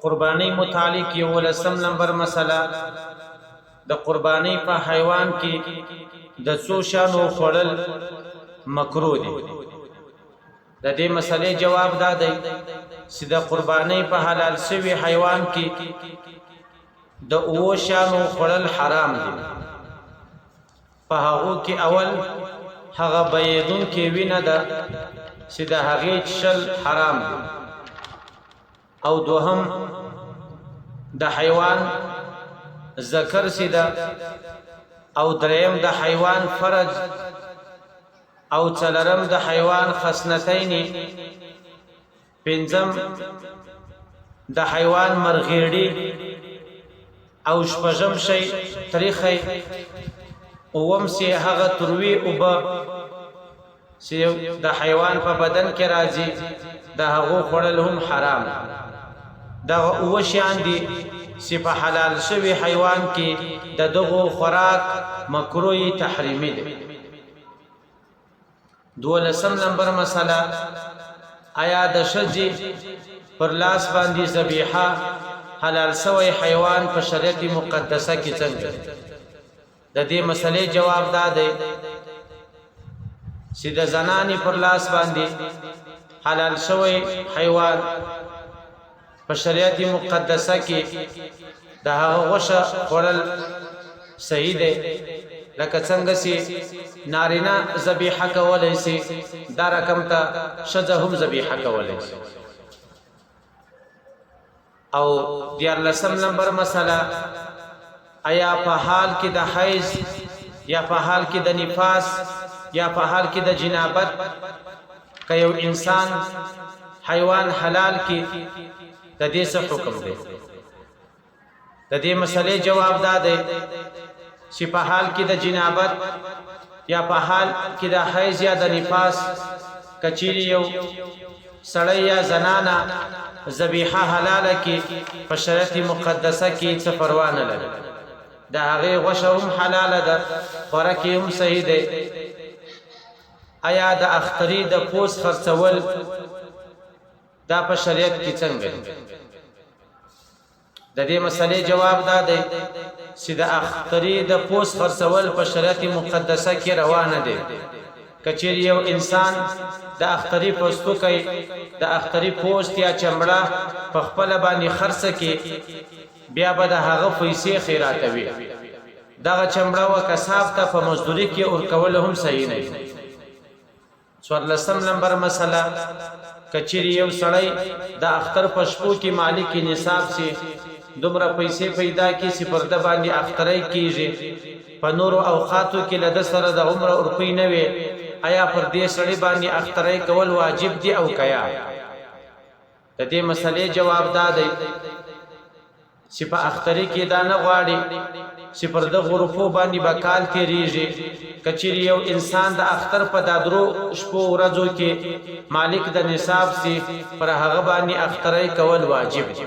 قربانی متعلق یو ولسم نمبر مسله د قربانی په حیوان کې د څو شانو خوړل مکروه دي. د دې مسلې جواب دا دی چې د قربانی په حلال شوی حیوان کې د اوو شانو خوړل حرام دي. په هغو کې اول هغه بيدون کې وینه ده چې د هغې چشل حرام دي، او دوهم د حیوان ذکر سیدا، او دریم د حیوان فرج، او څلرم د حیوان خصنتین، پنځم د حیوان مرغیړي، او شپږم شی تاریخي، اوم سی هغه تروي او به چې د حیوان په بدن کې راځي د هغو خوړل هم حرام. دا اوه شیان دي چې په حلال شوی حیوان کې د دغو خوراک مکروه تحریمي دي. دولسم نمبر مسله، آیا د ښځې پر لاس باندې ذبیحه حلال شوی حیوان په شریعت مقدسه کې څنګه؟ د دې مسلې جواب دا دی چې د زنانې پر لاس باندې حلال شوی حیوان په شریعت مقدسه کې د هغه غوښه خوړل صحیح دی، لکه څنګه چې نارینه ذبیحه کولی شي دا رقم ته ښځه هم ذبیحه کولی شي. او دیارلسم نمبر مسله، آیا په حال کې د حیض یا په حال کې د نفاس یا په حال کې د جنابت که یو انسان حیوان حلال کې د دې څه حکم دی؟ د دې مسلې جواب دا دی چې په حال کې د جنابت یا په حال کې د حیض یا د نفاس کچيري یو سړی یا زنانه ذبیحه حلاله کې په شریعت مقدسه کې څه پروا نه لري، د هغې غوښه هم حلاله ده، خوراک هم صحیح دی. آیا د اختري د پوست خرڅول دا په شریعت کې څنګه دی؟ د دې مسلې جواب دا دی چې د اختري د پوست خرڅول په شریعت مقدسه کې روانه دی. کچېرې یو انسان د اختري پوستکی د اختري پوست یا چمړه په خپل باندې خرڅه کې، بیا به د هغه پیسې خیراتوي. دغه چمړه و کساب ته په مزدوري کې ورکول هم صحیح نه دی. څوارلسم نمبر مسله، کچېرې یو سړی د اختر په شپو کې مالک نصاب سي دومره پیسې پیدا کی چې پر د باندې اخترای کیږي، په نورو اوقاتو کې له د سره د عمر روپۍ نه وي، آیا پر دې سړی باندې اخترای کول واجب دي او کیا؟ د دې مسلې جواب دا دی چې په اخترې کې دا نه غواړي چې پر د غروپو باندې بکال تیریږي. کچېرې یو انسان د اختر په دادرو شپو ورځو کې مالک د نصاب سي، پر هغه باندې اخترای کول واجب دي.